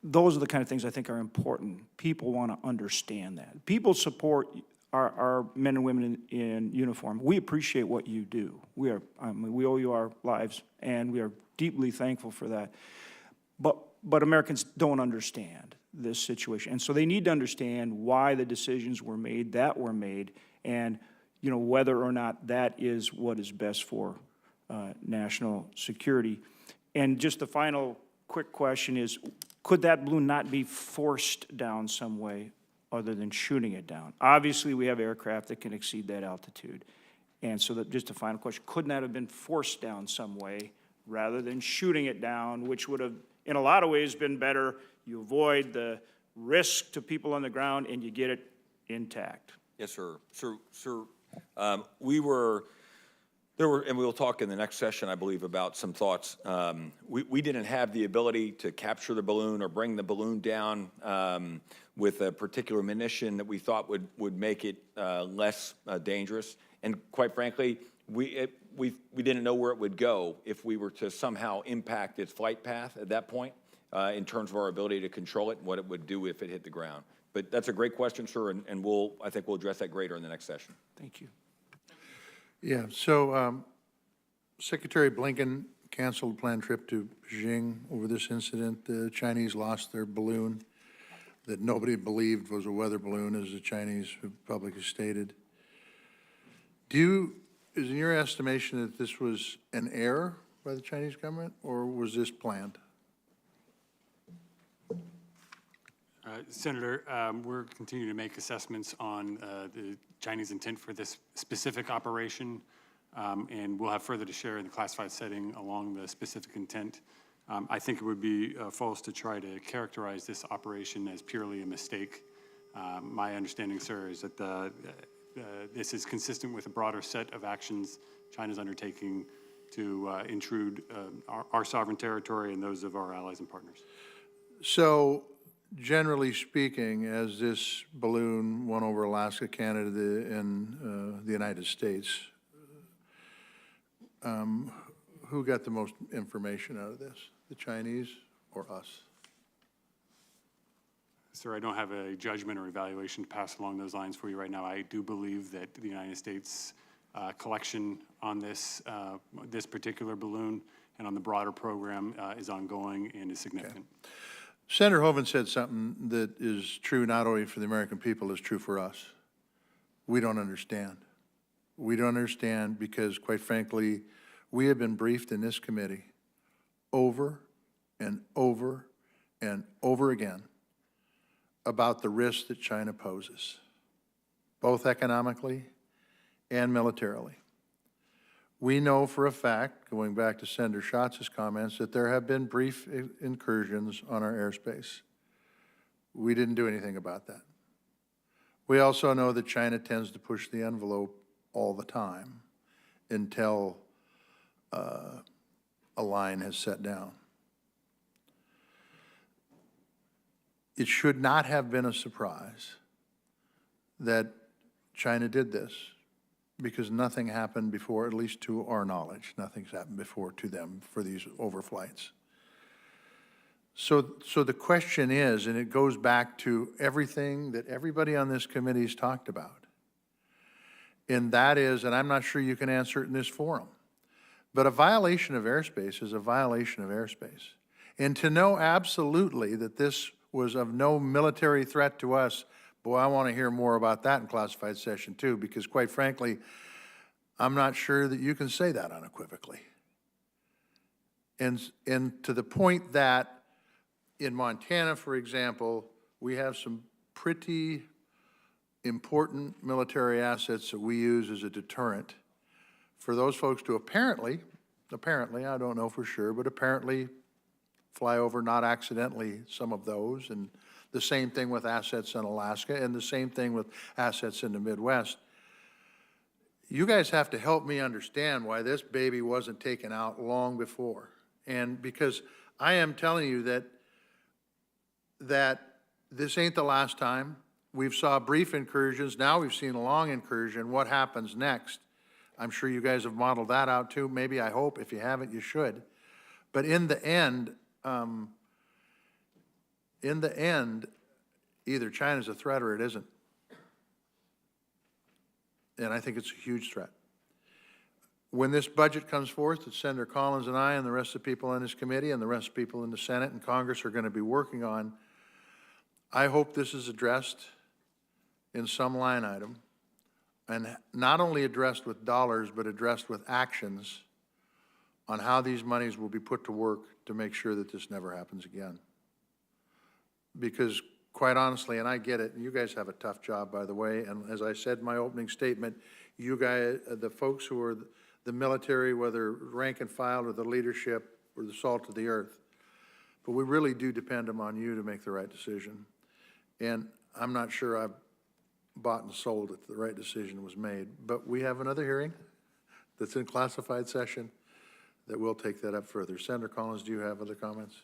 those are the kind of things I think are important. People want to understand that. People support our men and women in uniform. We appreciate what you do. We owe you our lives, and we are deeply thankful for that. But Americans don't understand this situation, and so they need to understand why the decisions were made that were made, and whether or not that is what is best for national security. And just the final quick question is, could that balloon not be forced down some way other than shooting it down? Obviously, we have aircraft that can exceed that altitude. And so just a final question, couldn't that have been forced down some way rather than shooting it down, which would have, in a lot of ways, been better? You avoid the risk to people on the ground and you get it intact. Yes, sir. Sir, and we'll talk in the next session, I believe, about some thoughts. We didn't have the ability to capture the balloon or bring the balloon down with a particular munition that we thought would make it less dangerous. And quite frankly, we didn't know where it would go if we were to somehow impact its flight path at that point in terms of our ability to control it and what it would do if it hit the ground. But that's a great question, sir, and I think we'll address that greater in the next session. Thank you. Yeah, so Secretary Blinken canceled a planned trip to Beijing over this incident. The Chinese lost their balloon that nobody believed was a weather balloon, as the Chinese publicly stated. Is in your estimation that this was an error by the Chinese government, or was this planned? Senator, we're continuing to make assessments on the Chinese intent for this specific operation, and we'll have further to share in the classified setting along the specific intent. I think it would be false to try to characterize this operation as purely a mistake. My understanding, sir, is that this is consistent with a broader set of actions China's undertaking to intrude our sovereign territory and those of our allies and partners. So, generally speaking, as this balloon went over Alaska, Canada, and the United States, who got the most information out of this, the Chinese or us? Sir, I don't have a judgment or evaluation to pass along those lines for you right now. I do believe that the United States collection on this particular balloon and on the broader program is ongoing and is significant. Okay. Senator Hoeven said something that is true not only for the American people, it's true for us. We don't understand. We don't understand because, quite frankly, we have been briefed in this committee over and over and over again about the risks that China poses, both economically and militarily. We know for a fact, going back to Senator Schatz's comments, that there have been brief incursions on our airspace. We didn't do anything about that. We also know that China tends to push the envelope all the time until a line has set down. It should not have been a surprise that China did this, because nothing happened before, at least to our knowledge. Nothing's happened before to them for these overflights. So the question is, and it goes back to everything that everybody on this committee has talked about, and that is, and I'm not sure you can answer it in this forum, but a violation of airspace is a violation of airspace. And to know absolutely that this was of no military threat to us, boy, I want to hear more about that in classified session too, because quite frankly, I'm not sure that you can say that unequivocally. And to the point that in Montana, for example, we have some pretty important military assets that we use as a deterrent for those folks to apparently, I don't know for sure, but apparently fly over, not accidentally, some of those, and the same thing with assets in Alaska, and the same thing with assets in the Midwest. You guys have to help me understand why this baby wasn't taken out long before. And because I am telling you that this ain't the last time. We've saw brief incursions, now we've seen a long incursion. What happens next? I'm sure you guys have modeled that out too. Maybe, I hope. If you haven't, you should. But in the end, either China's a threat or it isn't. And I think it's a huge threat. When this budget comes forth, that Senator Collins and I and the rest of the people on this committee and the rest of the people in the Senate and Congress are going to be working on, I hope this is addressed in some line item, and not only addressed with dollars, but addressed with actions on how these monies will be put to work to make sure that this never happens again. Because quite honestly, and I get it, you guys have a tough job, by the way, and as I said in my opening statement, you guys, the folks who are the military, whether rank and file or the leadership or the salt of the earth, but we really do depend upon you to make the right decision. And I'm not sure I've bought and sold that the right decision was made, but we have another hearing that's in classified session that will take that up further. Senator Collins, do you have other comments?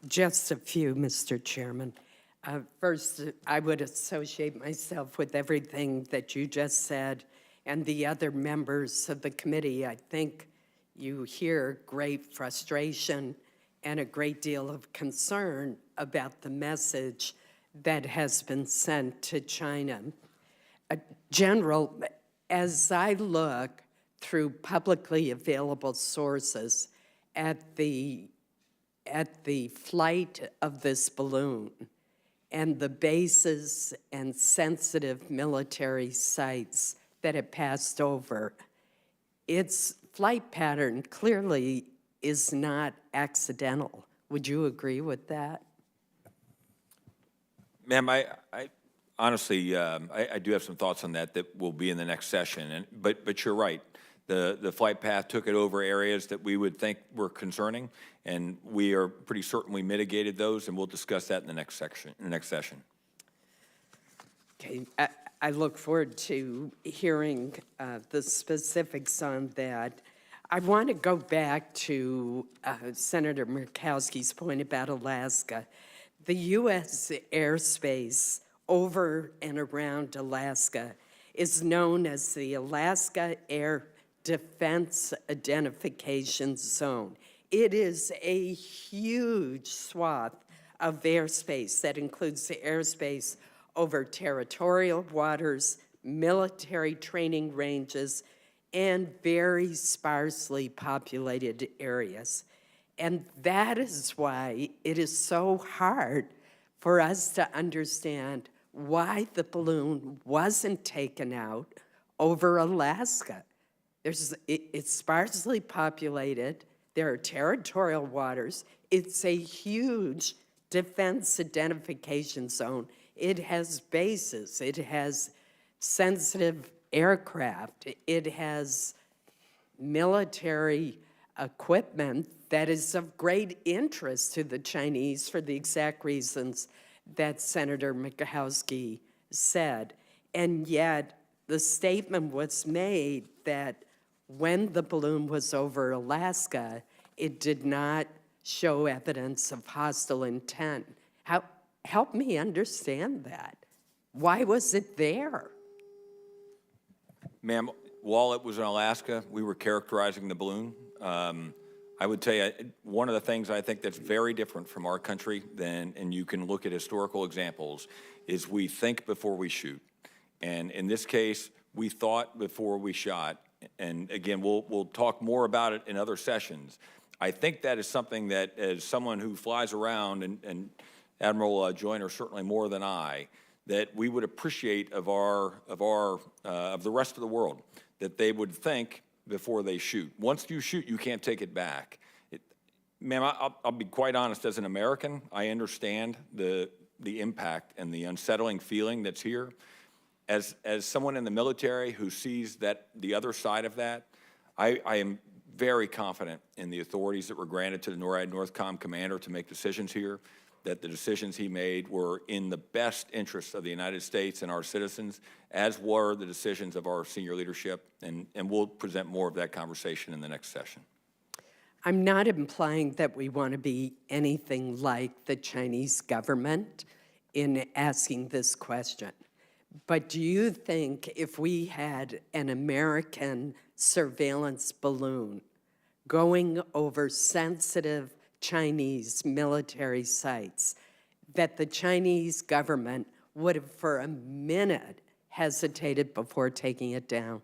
Just a few, Mr. Chairman. First, I would associate myself with everything that you just said and the other members of the committee. I think you hear great frustration and a great deal of concern about the message that has been sent to China. General, as I look through publicly available sources at the flight of this balloon and the bases and sensitive military sites that it passed over, its flight pattern clearly is not accidental. Would you agree with that? Ma'am, I honestly, I do have some thoughts on that will be in the next session. But you're right. The flight path took it over areas that we would think were concerning, and we are pretty certain we mitigated those, and we'll discuss that in the next session. Okay, I look forward to hearing the specifics on that. I want to go back to Senator Murkowski's point about Alaska. The U.S. airspace over and around Alaska is known as the Alaska Air Defense Identification Zone. It is a huge swath of airspace that includes the airspace over territorial waters, military training ranges, and very sparsely populated areas. And that is why it is so hard for us to understand why the balloon wasn't taken out over Alaska. It's sparsely populated. There are territorial waters. It's a huge defense identification zone. It has bases. It has sensitive aircraft. It has military equipment that is of great interest to the Chinese for the exact reasons that Senator Murkowski said. And yet, the statement was made that when the balloon was over Alaska, it did not show evidence of hostile intent. Help me understand that. Why was it there? Ma'am, while it was in Alaska, we were characterizing the balloon. I would tell you, one of the things I think that's very different from our country than, and you can look at historical examples, is we think before we shoot. And in this case, we thought before we shot. And again, we'll talk more about it in other sessions. I think that is something that, as someone who flies around, and Admiral Joyner certainly more than I, that we would appreciate of the rest of the world, that they would think before they shoot. Once you shoot, you can't take it back. Ma'am, I'll be quite honest. As an American, I understand the impact and the unsettling feeling that's here. as someone in the military who sees that, the other side of that, I am very confident in the authorities that were granted to the NORAD Northcom commander to make decisions here, that the decisions he made were in the best interests of the United States and our citizens, as were the decisions of our senior leadership, and we'll present more of that conversation in the next session. I'm not implying that we want to be anything like the Chinese government in asking this question. But do you think if we had an American surveillance balloon going over sensitive Chinese military sites, that the Chinese government would have for a minute hesitated before taking it down?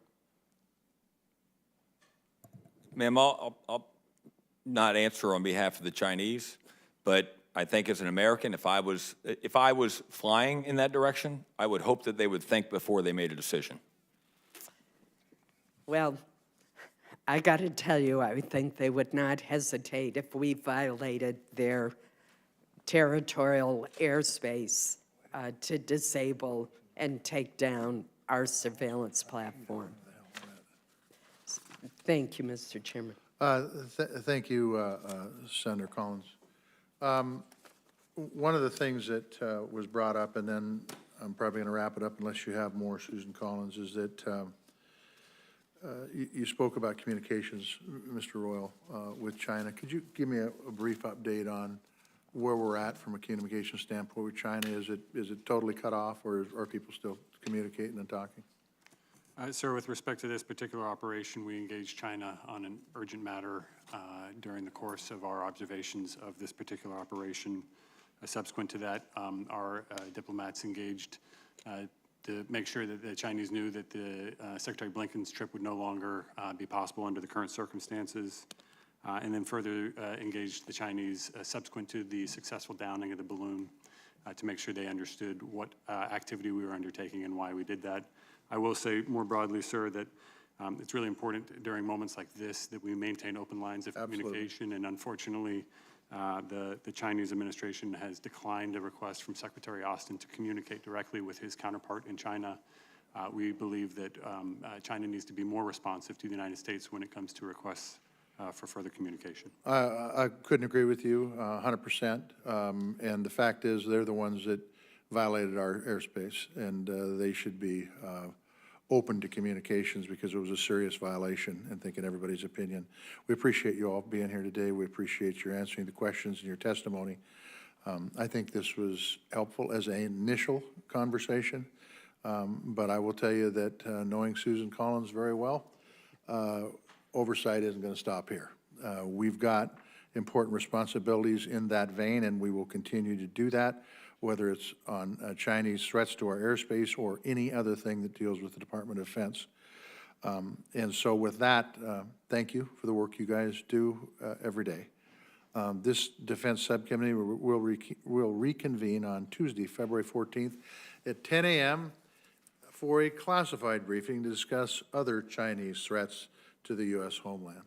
Ma'am, I'll not answer on behalf of the Chinese, but I think as an American, if I was flying in that direction, I would hope that they would think before they made a decision. Well, I got to tell you, I would think they would not hesitate if we violated their territorial airspace to disable and take down our surveillance platform. Thank you, Mr. Chairman. Thank you, Senator Collins. One of the things that was brought up, and then I'm probably going to wrap it up unless you have more, Susan Collins, is that you spoke about communications, Mr. Royal, with China. Could you give me a brief update on where we're at from a communication standpoint with China? Is it totally cut off, or are people still communicating and talking? Sir, with respect to this particular operation, we engaged China on an urgent matter during the course of our observations of this particular operation. Subsequent to that, our diplomats engaged to make sure that the Chinese knew that the Secretary Blinken's trip would no longer be possible under the current circumstances, and then further engaged the Chinese subsequent to the successful downing of the balloon to make sure they understood what activity we were undertaking and why we did that. I will say more broadly, sir, that it's really important during moments like this that we maintain open lines of communication, and unfortunately, the Chinese administration has declined a request from Secretary Austin to communicate directly with his counterpart in China. We believe that China needs to be more responsive to the United States when it comes to requests for further communication. I couldn't agree with you 100%. And the fact is, they're the ones that violated our airspace, and they should be open to communications because it was a serious violation, and thinking everybody's opinion. We appreciate you all being here today. We appreciate your answering the questions and your testimony. I think this was helpful as an initial conversation, but I will tell you that knowing Susan Collins very well, oversight isn't going to stop here. We've got important responsibilities in that vein, and we will continue to do that, whether it's on Chinese threats to our airspace or any other thing that deals with the Department of Defense. And so with that, thank you for the work you guys do every day. This Defense Subcommittee will reconvene on Tuesday, February 14th at 10 a.m. for a classified briefing to discuss other Chinese threats to the U.S. homeland.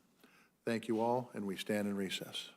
Thank you all, and we stand in recess.